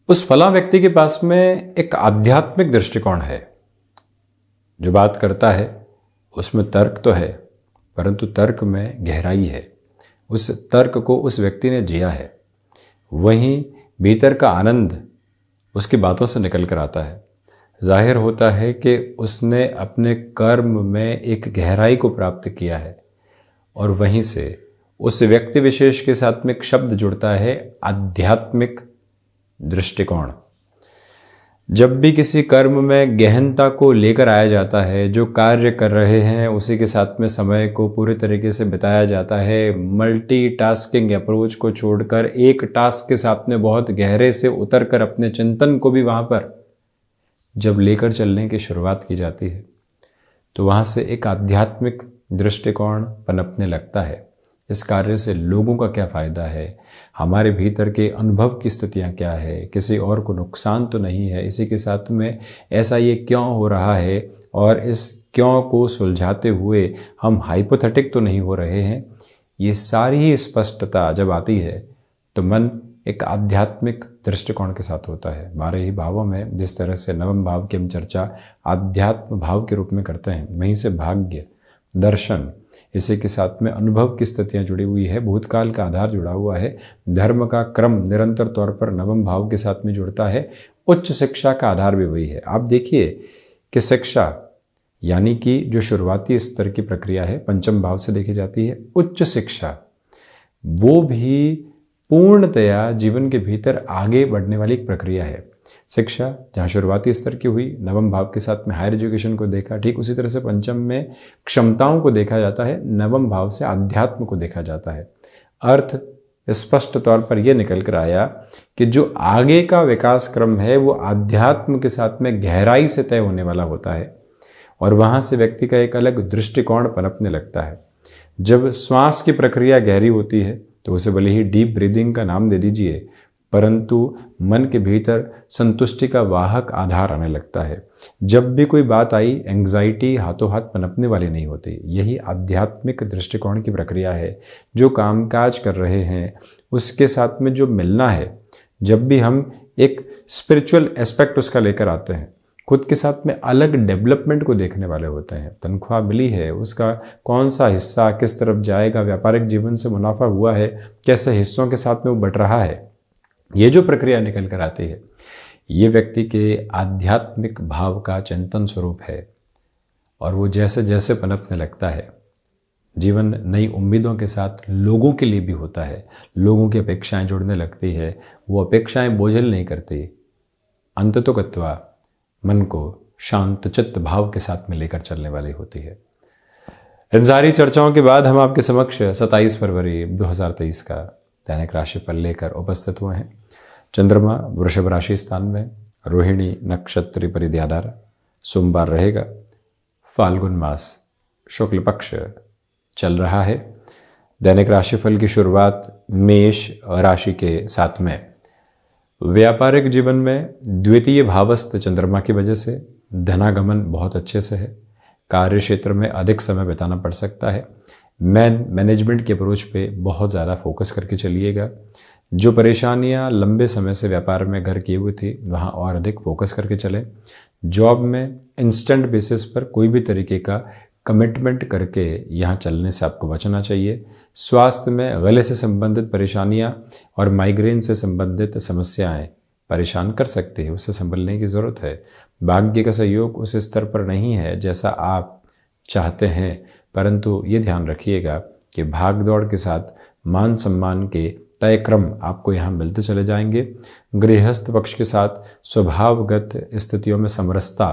उस फला व्यक्ति के पास में एक आध्यात्मिक दृष्टिकोण है। जो बात करता है उसमें तर्क तो है, परंतु तर्क में गहराई है। उस तर्क को उस व्यक्ति ने जिया है। वहीं भीतर का आनंद उसकी बातों से निकल कर आता है। जाहिर होता है कि उसने अपने कर्म में एक गहराई को प्राप्त किया है, और वहीं से उस व्यक्ति विशेष के साथ में एक शब्द जुड़ता है, आध्यात्मिक दृष्टिकोण। जब भी किसी कर्म में गहनता को लेकर आया जाता है, जो कार्य कर रहे हैं उसी के साथ में समय को पूरे तरीके से बिताया जाता है, मल्टीटास्किंग अप्रोच को छोड़कर एक टास्क के साथ में बहुत गहरे से उतर कर अपने चिंतन को भी वहाँ पर जब लेकर चलने की शुरुआत की जाती है, तो वहाँ से एक आध्यात्मिक दृष्टिकोण पनपने लगता है। इस कार्य से लोगों का क्या फ़ायदा है, हमारे भीतर के अनुभव की स्थितियाँ क्या है, किसी और को नुकसान तो नहीं है, इसी के साथ में ऐसा ये क्यों हो रहा है, और इस क्यों को सुलझाते हुए हम हाइपोथेटिक तो नहीं हो रहे हैं। ये सारी ही स्पष्टता जब आती है तो मन एक आध्यात्मिक दृष्टिकोण के साथ होता है। 12 ही भावों में जिस तरह से नवम भाव की हम चर्चा आध्यात्म भाव के रूप में करते हैं, वहीं से भाग्य, दर्शन, इसी के साथ में अनुभव की स्थितियाँ जुड़ी हुई है, भूतकाल का आधार जुड़ा हुआ है, धर्म का क्रम निरंतर तौर पर नवम भाव के साथ में जुड़ता है, उच्च शिक्षा का आधार भी वही है। आप देखिए कि शिक्षा यानी कि जो शुरुआती स्तर की प्रक्रिया है पंचम भाव से देखी जाती है, उच्च शिक्षा वो भी पूर्णतया जीवन के भीतर आगे बढ़ने वाली एक प्रक्रिया है। शिक्षा जहाँ शुरुआती स्तर की हुई, नवम भाव के साथ में हायर एजुकेशन को देखा, ठीक उसी तरह से पंचम में क्षमताओं को देखा जाता है, नवम भाव से आध्यात्म को देखा जाता है। अर्थ स्पष्ट तौर पर यह निकल कर आया कि जो आगे का विकास क्रम है वो आध्यात्म के साथ में गहराई से तय होने वाला होता है, और वहाँ से व्यक्ति का एक अलग दृष्टिकोण पनपने लगता है। जब श्वास की प्रक्रिया गहरी होती है तो उसे भले ही डीप ब्रीदिंग का नाम दे दीजिए, परंतु मन के भीतर संतुष्टि का वाहक आधार आने लगता है। जब भी कोई बात आई, एंग्जाइटी हाथों हाथ पनपने वाली नहीं होती। यही आध्यात्मिक दृष्टिकोण की प्रक्रिया है। जो कामकाज कर रहे हैं उसके साथ में जो मिलना है, जब भी हम एक स्पिरिचुअल एस्पेक्ट उसका लेकर आते हैं, खुद के साथ में अलग डेवलपमेंट को देखने वाले होते हैं। तनख्वाह मिली है, उसका कौन सा हिस्सा किस तरफ जाएगा, व्यापारिक जीवन से मुनाफा हुआ है, कैसे हिस्सों के साथ में वो बढ़ रहा है, ये जो प्रक्रिया निकल कर आती है, ये व्यक्ति के आध्यात्मिक भाव का चिंतन स्वरूप है। और वो जैसे जैसे पनपने लगता है, जीवन नई उम्मीदों के साथ लोगों के लिए भी होता है, लोगों की अपेक्षाएं जुड़ने लगती है, वो अपेक्षाएं बोझिल नहीं करती, अंततोगत्वा मन को शांत चित्त भाव के साथ में लेकर चलने वाली होती है। इन सारी चर्चाओं के बाद हम आपके समक्ष 27 फरवरी 2023 का दैनिक राशिफल लेकर उपस्थित हुए हैं। चंद्रमा वृषभ राशि स्थान में, रोहिणी नक्षत्र परिद्याधार, सोमवार रहेगा, फाल्गुन मास शुक्ल पक्ष चल रहा है। दैनिक राशिफल की शुरुआत मेष राशि के साथ में। व्यापारिक जीवन में द्वितीय भावस्थ चंद्रमा की वजह से धनागमन बहुत अच्छे से है। कार्य क्षेत्र में अधिक समय बिताना पड़ सकता है। मैनेजमेंट के अप्रोच पे बहुत ज़्यादा फोकस करके चलिएगा। जो परेशानियां लंबे समय से व्यापार में घर किए हुए थी, वहाँ और अधिक फोकस करके चलें। जॉब में इंस्टेंट बेसिस पर कोई भी तरीके का कमिटमेंट करके यहाँ चलने से आपको बचना चाहिए। स्वास्थ्य में गले से संबंधित परेशानियाँ और माइग्रेन से संबंधित समस्याएं परेशान कर सकती है, उससे संभलने की ज़रूरत है। भाग्य का सहयोग उस स्तर पर नहीं है जैसा आप चाहते हैं, परंतु ये ध्यान रखिएगा कि भाग दौड़ के साथ मान सम्मान के तय क्रम आपको यहाँ मिलते चले जाएंगे। गृहस्थ पक्ष के साथ स्वभावगत स्थितियों में समरसता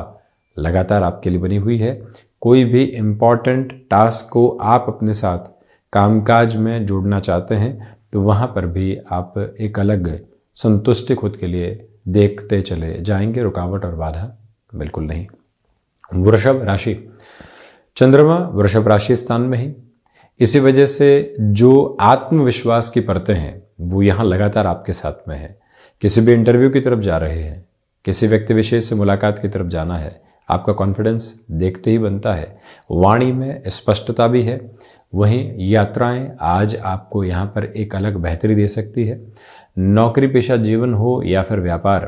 लगातार आपके लिए बनी हुई है। कोई भी इम्पॉर्टेंट टास्क को आप अपने साथ कामकाज में जोड़ना चाहते हैं तो वहाँ पर भी आप एक अलग संतुष्टि खुद के लिए देखते चले जाएंगे, रुकावट और बाधा बिल्कुल नहीं। वृषभ राशि, चंद्रमा वृषभ राशि स्थान में ही, इसी वजह से जो आत्मविश्वास की परतें हैं वो यहाँ लगातार आपके साथ में है। किसी भी इंटरव्यू की तरफ जा रहे हैं, किसी व्यक्ति विशेष से मुलाकात की तरफ जाना है, आपका कॉन्फिडेंस देखते ही बनता है। वाणी में स्पष्टता भी है। वहीं यात्राएं आज आपको यहाँ पर एक अलग बेहतरी दे सकती है। नौकरी पेशा जीवन हो या फिर व्यापार,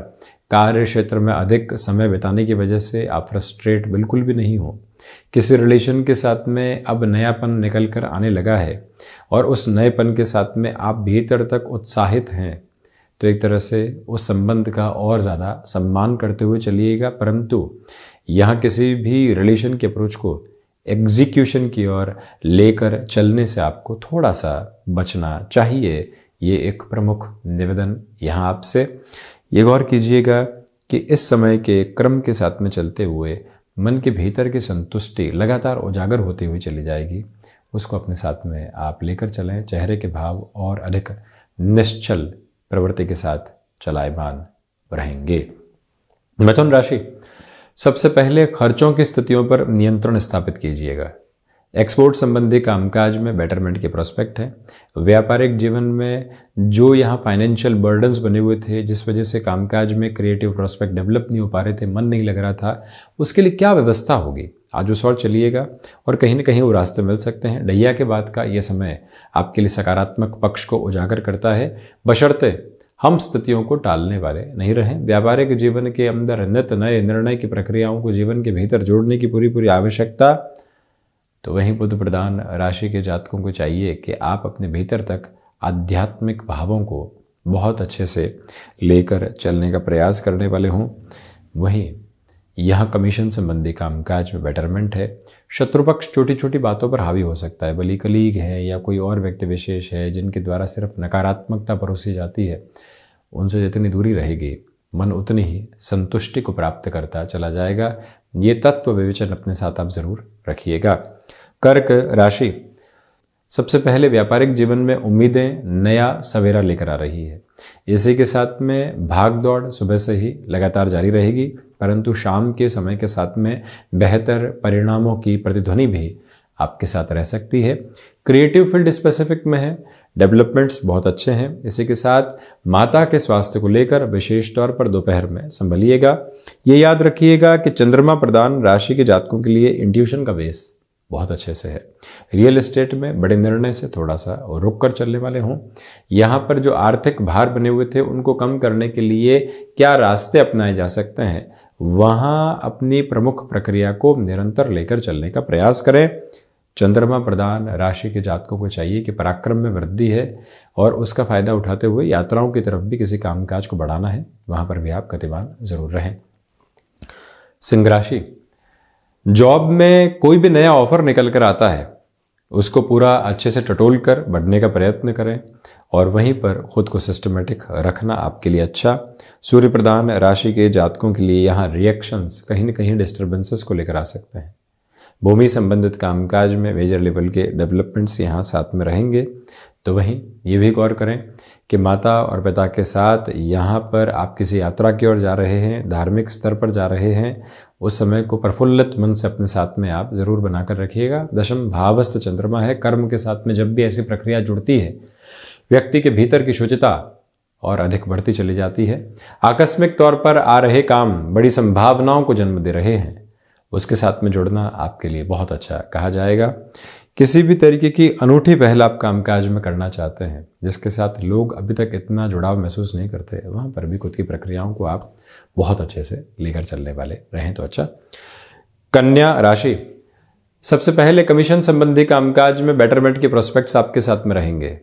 कार्य क्षेत्र में अधिक समय बिताने की वजह से आप फ्रस्ट्रेट बिल्कुल भी नहीं हो। किसी रिलेशन के साथ में अब नयापन निकल कर आने लगा है और उस नएपन के साथ में आप भीतर तक उत्साहित हैं, तो एक तरह से उस संबंध का और ज़्यादा सम्मान करते हुए चलिएगा। परंतु यहाँ किसी भी रिलेशन के अप्रोच को एग्जीक्यूशन की ओर लेकर चलने से आपको थोड़ा सा बचना चाहिए। ये एक प्रमुख निवेदन यहाँ आपसे। ये गौर कीजिएगा कि इस समय के क्रम के साथ में चलते हुए मन के भीतर की संतुष्टि लगातार उजागर होती हुई चली जाएगी। उसको अपने साथ में आप लेकर चलें। चेहरे के भाव और अधिक निश्चल प्रवृत्ति के साथ चलायमान रहेंगे। मिथुन राशि, सबसे पहले खर्चों की स्थितियों पर नियंत्रण स्थापित कीजिएगा। एक्सपोर्ट संबंधी कामकाज में बेटरमेंट के प्रोस्पेक्ट है। व्यापारिक जीवन में जो यहाँ फाइनेंशियल बर्डन्स बने हुए थे, जिस वजह से कामकाज में क्रिएटिव प्रोस्पेक्ट डेवलप नहीं हो पा रहे थे, मन नहीं लग रहा था, उसके लिए क्या व्यवस्था होगी, आज उस और चलिएगा और कहीं ना कहीं वो रास्ते मिल सकते हैं। डैया के बाद का ये समय आपके लिए सकारात्मक पक्ष को उजागर करता है, बशर्ते हम स्थितियों को टालने वाले नहीं रहें। व्यापारिक जीवन के अंदर नित नए निर्णय की प्रक्रियाओं को जीवन के भीतर जोड़ने की पूरी आवश्यकता, तो वहीं बुध प्रधान राशि के जातकों को चाहिए कि आप अपने भीतर तक आध्यात्मिक भावों को बहुत अच्छे से लेकर चलने का प्रयास करने वाले हों। वहीं यहाँ कमीशन संबंधी कामकाज में बेटरमेंट है। शत्रुपक्ष छोटी छोटी बातों पर हावी हो सकता है, भली कलीग है या कोई और व्यक्ति विशेष है जिनके द्वारा सिर्फ नकारात्मकता परोसी जाती है, उनसे जितनी दूरी रहेगी मन उतनी ही संतुष्टि को प्राप्त करता चला जाएगा। ये तत्व विवेचन अपने साथ आप जरूर रखिएगा। कर्क राशि, सबसे पहले व्यापारिक जीवन में उम्मीदें नया सवेरा लेकर आ रही है। इसी के साथ में भाग दौड़ सुबह से ही लगातार जारी रहेगी, परंतु शाम के समय के साथ में बेहतर परिणामों की प्रतिध्वनि भी आपके साथ रह सकती है। क्रिएटिव फील्ड स्पेसिफिक में है, डेवलपमेंट्स बहुत अच्छे हैं। इसी के साथ माता के स्वास्थ्य को लेकर विशेष तौर पर दोपहर में संभलिएगा। ये याद रखिएगा कि चंद्रमा प्रधान राशि के जातकों के लिए इंट्यूशन का बेस बहुत अच्छे से है। रियल एस्टेट में बड़े निर्णय से थोड़ा सा रुक कर चलने वाले हों। यहाँ पर जो आर्थिक भार बने हुए थे उनको कम करने के लिए क्या रास्ते अपनाए जा सकते हैं, वहाँ अपनी प्रमुख प्रक्रिया को निरंतर लेकर चलने का प्रयास करें। चंद्रमा प्रधान राशि के जातकों को चाहिए कि पराक्रम में वृद्धि है और उसका फायदा उठाते हुए यात्राओं की तरफ भी किसी कामकाज को बढ़ाना है, वहाँ पर भी आप गतिमान जरूर रहें। सिंह राशि, जॉब में कोई भी नया ऑफर निकल कर आता है उसको पूरा अच्छे से टटोल कर बढ़ने का प्रयत्न करें और वहीं पर खुद को सिस्टमेटिक रखना आपके लिए अच्छा। सूर्य प्रधान राशि के जातकों के लिए यहाँ रिएक्शंस कहीं न कहीं डिस्टर्बेंसेस को लेकर आ सकते हैं। भूमि संबंधित कामकाज में मेजर लेवल के डेवलपमेंट्स यहाँ साथ में रहेंगे। तो वहीं ये भी गौर करें कि माता और पिता के साथ यहाँ पर आप किसी यात्रा की ओर जा रहे हैं, धार्मिक स्तर पर जा रहे हैं, उस समय को प्रफुल्लित मन से अपने साथ में आप जरूर बनाकर रखिएगा। दशम भावस्थ चंद्रमा है। कर्म के साथ में जब भी ऐसी प्रक्रिया जुड़ती है, व्यक्ति के भीतर की शुचिता और अधिक बढ़ती चली जाती है। आकस्मिक तौर पर आ रहे काम बड़ी संभावनाओं को जन्म दे रहे हैं, उसके साथ में जुड़ना आपके लिए बहुत अच्छा कहा जाएगा। किसी भी तरीके की अनूठी पहल आप कामकाज में करना चाहते हैं जिसके साथ लोग अभी तक इतना जुड़ाव महसूस नहीं करते, वहाँ पर भी खुद की प्रक्रियाओं को आप बहुत अच्छे से लेकर चलने वाले रहें तो अच्छा। कन्या राशि, सबसे पहले कमीशन संबंधी कामकाज में बेटरमेंट के प्रोस्पेक्ट्स आपके साथ में रहेंगे।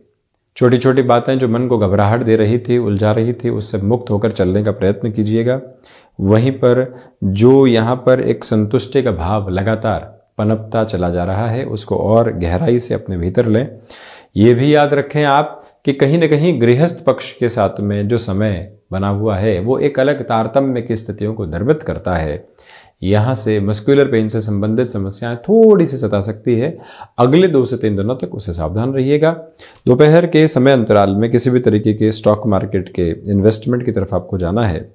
छोटी छोटी बातें जो मन को घबराहट दे रही थी, उलझा रही थी, उससे मुक्त होकर चलने का प्रयत्न कीजिएगा। वहीं पर जो यहाँ पर एक संतुष्टि का भाव लगातार पनपता चला जा रहा है, उसको और गहराई से अपने भीतर लें। ये भी याद रखें आप कि कहीं न कहीं गृहस्थ पक्ष के साथ में जो समय बना हुआ है वो एक अलग तारतम्य की स्थितियों को निर्मित करता है। यहाँ से मस्कुलर पेन से संबंधित समस्याएं थोड़ी सी सता सकती है। अगले 2 से 3 दिनों तक उससे सावधान रहिएगा। दोपहर के समय अंतराल में किसी भी तरीके के स्टॉक मार्केट के इन्वेस्टमेंट की तरफ आपको जाना है,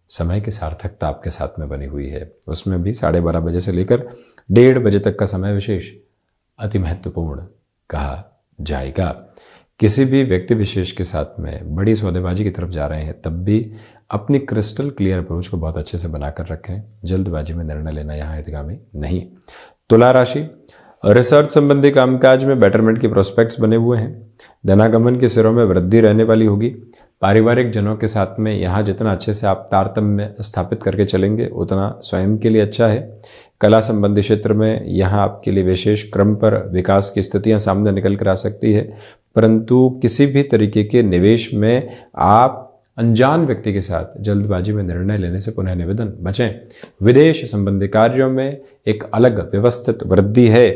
समय की सार्थकता आपके साथ में बनी हुई है। उसमें भी 12:30 बजे से लेकर 1:30 बजे तक का समय विशेष अति महत्वपूर्ण कहा जाएगा। किसी भी व्यक्ति विशेष के साथ में बड़ी सौदेबाजी की तरफ जा रहे हैं तब भी अपनी क्रिस्टल क्लियर अप्रोच को बहुत अच्छे से बनाकर रखें। जल्दबाजी में निर्णय लेना यहाँ हितगामी नहीं। तुला राशि, रिसर्च संबंधी कामकाज में बेटरमेंट के प्रोस्पेक्ट्स बने हुए हैं। धनागमन के सिरों में वृद्धि रहने वाली होगी। पारिवारिक जनों के साथ में यहाँ जितना अच्छे से आप तारतम्य स्थापित करके चलेंगे उतना स्वयं के लिए अच्छा है। कला संबंधी क्षेत्र में यहाँ आपके लिए विशेष क्रम पर विकास की स्थितियाँ सामने निकल कर आ सकती है, परंतु किसी भी तरीके के निवेश में आप अनजान व्यक्ति के साथ जल्दबाजी में निर्णय लेने से पुनः निवेदन बचें। विदेश संबंधी कार्यों में एक अलग व्यवस्थित वृद्धि है,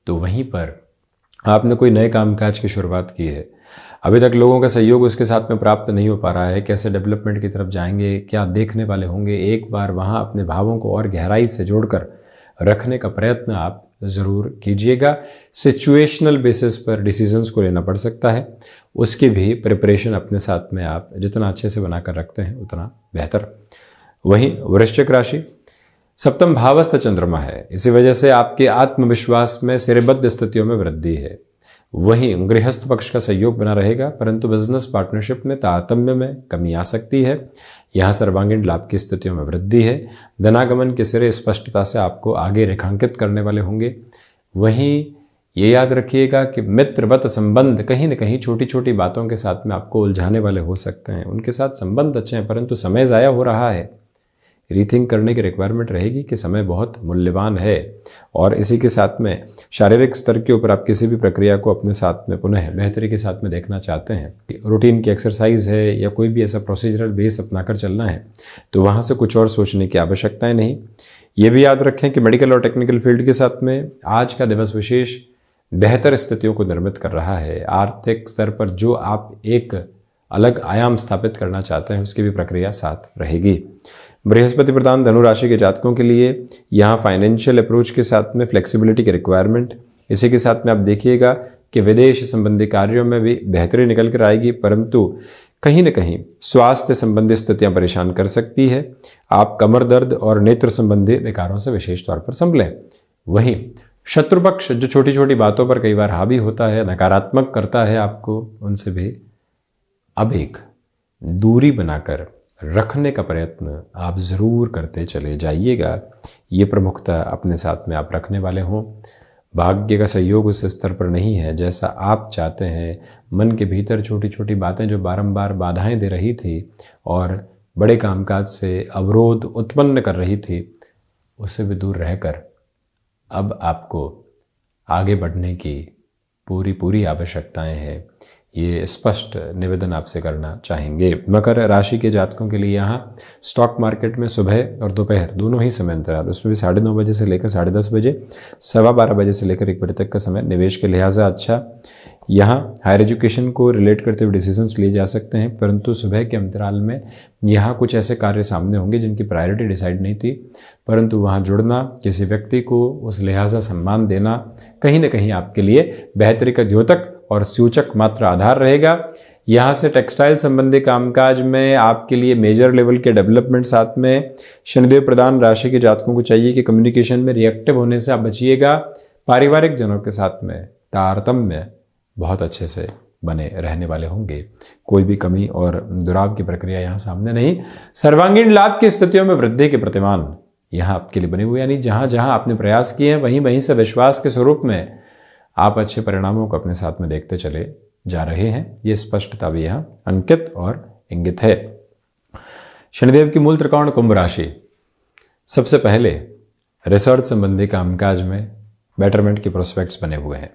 तो वहीं पर आपने कोई नए कामकाज की शुरुआत की है, अभी तक लोगों का सहयोग उसके साथ में प्राप्त नहीं हो पा रहा है, कैसे डेवलपमेंट की तरफ जाएंगे, क्या देखने वाले होंगे, एक बार वहाँ अपने भावों को और गहराई से जोड़कर रखने का प्रयत्न आप ज़रूर कीजिएगा। सिचुएशनल बेसिस पर डिसीजंस को लेना पड़ सकता है, उसकी भी प्रिपरेशन अपने साथ में आप जितना अच्छे से बनाकर रखते हैं उतना बेहतर। वहीं वृश्चिक राशि, सप्तम भावस्थ चंद्रमा है, इसी वजह से आपके आत्मविश्वास में सिरबद्ध स्थितियों में वृद्धि है। वहीं गृहस्थ पक्ष का सहयोग बना रहेगा, परंतु बिजनेस पार्टनरशिप में तारतम्य में कमी आ सकती है। यहाँ सर्वांगीण लाभ की स्थितियों में वृद्धि है। धनागमन के सिरे स्पष्टता से आपको आगे रेखांकित करने वाले होंगे। वहीं ये याद रखिएगा कि मित्रवत संबंध कहीं न कहीं छोटी छोटी बातों के साथ में आपको उलझाने वाले हो सकते हैं। उनके साथ संबंध अच्छे हैं, परंतु समय ज़ाया हो रहा है। रीथिंक करने की रिक्वायरमेंट रहेगी कि समय बहुत मूल्यवान है। और इसी के साथ में शारीरिक स्तर के ऊपर आप किसी भी प्रक्रिया को अपने साथ में पुनः बेहतरी के साथ में देखना चाहते हैं, रूटीन की एक्सरसाइज है या कोई भी ऐसा प्रोसीजरल बेस अपनाकर चलना है, तो वहाँ से कुछ और सोचने की आवश्यकताएं नहीं। ये भी याद रखें कि मेडिकल और टेक्निकल फील्ड के साथ में आज का दिवस विशेष बेहतर स्थितियों को निर्मित कर रहा है। आर्थिक स्तर पर जो आप एक अलग आयाम स्थापित करना चाहते हैं उसकी भी प्रक्रिया साथ रहेगी। बृहस्पति प्रधान धनु राशि के जातकों के लिए यहाँ फाइनेंशियल अप्रोच के साथ में फ्लेक्सिबिलिटी की रिक्वायरमेंट, इसी के साथ में आप देखिएगा कि विदेश संबंधी कार्यों में भी बेहतरी निकल कर आएगी, परंतु कहीं न कहीं स्वास्थ्य संबंधी स्थितियां परेशान कर सकती है। आप कमर दर्द और नेत्र संबंधी विकारों से विशेष तौर पर संभलें। वहीं शत्रु पक्ष जो छोटी छोटी बातों पर कई बार हावी होता है, नकारात्मक करता है आपको, उनसे भी अब एक दूरी बनाकर रखने का प्रयत्न आप ज़रूर करते चले जाइएगा। ये प्रमुखता अपने साथ में आप रखने वाले हों। भाग्य का सहयोग उस स्तर पर नहीं है जैसा आप चाहते हैं। मन के भीतर छोटी छोटी बातें जो बारंबार बाधाएं दे रही थी और बड़े कामकाज से अवरोध उत्पन्न कर रही थी, उससे भी दूर रहकर अब आपको आगे बढ़ने की पूरी आवश्यकताएं हैं। ये स्पष्ट निवेदन आपसे करना चाहेंगे। मकर राशि के जातकों के लिए यहाँ स्टॉक मार्केट में सुबह और दोपहर दोनों ही समय अंतराल, उसमें भी 9:30 बजे से लेकर 10:30 बजे, 12:15 बजे से लेकर 1 बजे तक का समय निवेश के लिहाजा अच्छा। यहाँ हायर एजुकेशन को रिलेट करते हुए डिसीजंस लिए जा सकते हैं, परंतु सुबह के अंतराल में यहाँ कुछ ऐसे कार्य सामने होंगे जिनकी प्रायोरिटी डिसाइड नहीं थी, परंतु वहाँ जुड़ना, किसी व्यक्ति को उस लिहाजा सम्मान देना कहीं न कहीं आपके लिए बेहतरी का द्योतक और सूचक मात्र आधार रहेगा। यहाँ से टेक्सटाइल संबंधी कामकाज में आपके लिए मेजर लेवल के डेवलपमेंट साथ में शनिदेव प्रधान राशि के जातकों को चाहिए कि कम्युनिकेशन में रिएक्टिव होने से आप बचिएगा। पारिवारिक जनों के साथ में तारतम्य बहुत अच्छे से बने रहने वाले होंगे। कोई भी कमी और दुराव की प्रक्रिया यहाँ सामने नहीं। सर्वांगीण लाभ की स्थितियों में वृद्धि के प्रतिमान यहाँ आपके लिए बने हुए, यानी जहाँ जहाँ आपने प्रयास किए हैं वहीं से विश्वास के स्वरूप में आप अच्छे परिणामों को अपने साथ में देखते चले जा रहे हैं। ये स्पष्टता भी यहाँ अंकित और इंगित है। शनिदेव की मूल त्रिकोण कुंभ राशि, सबसे पहले रिसर्च संबंधी कामकाज में बेटरमेंट के प्रोस्पेक्ट्स बने हुए हैं।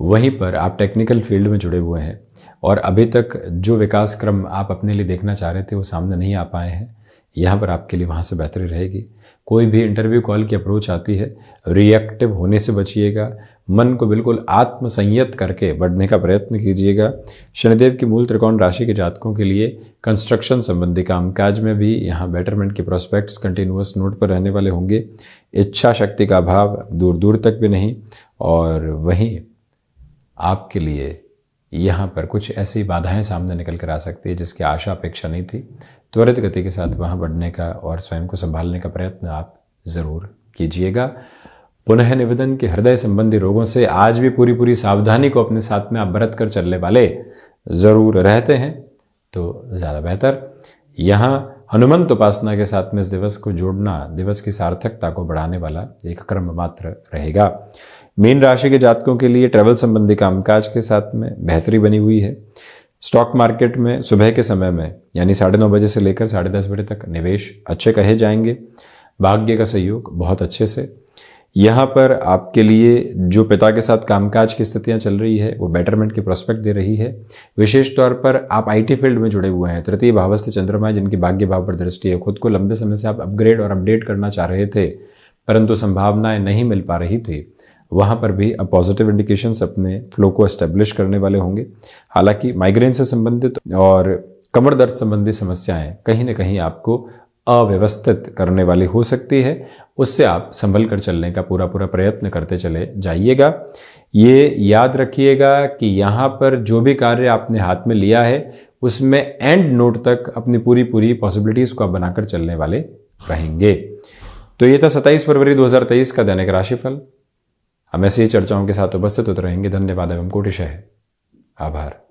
वहीं पर आप टेक्निकल फील्ड में जुड़े हुए हैं और अभी तक जो विकास क्रम आप अपने लिए देखना चाह रहे थे वो सामने नहीं आ पाए हैं। यहाँ पर आपके लिए वहाँ से बेहतरी रहेगी। कोई भी इंटरव्यू कॉल की अप्रोच आती है, रिएक्टिव होने से बचिएगा। मन को बिल्कुल आत्मसंयत करके बढ़ने का प्रयत्न कीजिएगा। शनिदेव की मूल त्रिकोण राशि के जातकों के लिए कंस्ट्रक्शन संबंधी कामकाज में भी यहाँ बेटरमेंट के प्रोस्पेक्ट्स कंटिन्यूअस नोट पर रहने वाले होंगे। इच्छा शक्ति का अभाव दूर दूर तक भी नहीं, और वहीं आपके लिए यहाँ पर कुछ ऐसी बाधाएं सामने निकल कर आ सकती है जिसकी आशा अपेक्षा नहीं थी। त्वरित गति के साथ वहाँ बढ़ने का और स्वयं को संभालने का प्रयत्न आप ज़रूर कीजिएगा। पुनः निवेदन के हृदय संबंधी रोगों से आज भी पूरी सावधानी को अपने साथ में आप बरत कर चलने वाले ज़रूर रहते हैं तो ज़्यादा बेहतर। यहाँ हनुमंत उपासना के साथ में इस दिवस को जोड़ना दिवस की सार्थकता को बढ़ाने वाला एक क्रम मात्र रहेगा। मीन राशि के जातकों के लिए ट्रैवल संबंधी कामकाज के साथ में बेहतरी बनी हुई है। स्टॉक मार्केट में सुबह के समय में यानी 9:30 बजे से लेकर 10:30 बजे तक निवेश अच्छे कहे जाएंगे। भाग्य का सहयोग बहुत अच्छे से। यहाँ पर आपके लिए जो पिता के साथ कामकाज की स्थितियाँ चल रही है वो बेटरमेंट की प्रोस्पेक्ट दे रही है। विशेष तौर पर आप आईटी फील्ड में जुड़े हुए हैं, तृतीय भावस्थ चंद्रमा है जिनकी भाग्य भाव पर दृष्टि है, खुद को लंबे समय से आप अपग्रेड और अपडेट करना चाह रहे थे परंतु संभावनाएं नहीं मिल पा रही थी, वहाँ पर भी अब पॉजिटिव इंडिकेशंस अपने फ्लो को एस्टेब्लिश करने वाले होंगे। हालांकि माइग्रेन से संबंधित और कमर दर्द संबंधी समस्याएं कहीं ना कहीं आपको अव्यवस्थित करने वाली हो सकती है, उससे आप संभल कर चलने का पूरा प्रयत्न करते चले जाइएगा। ये याद रखिएगा कि यहाँ पर जो भी कार्य आपने हाथ में लिया है उसमें एंड नोट तक अपनी पूरी पॉसिबिलिटीज़ को आप बनाकर चलने वाले रहेंगे। तो ये था 27 फरवरी 2023 का दैनिक राशिफल। हम ऐसी चर्चाओं के साथ उपस्थित होते रहेंगे। धन्यवाद एवं कोटिशः आभार।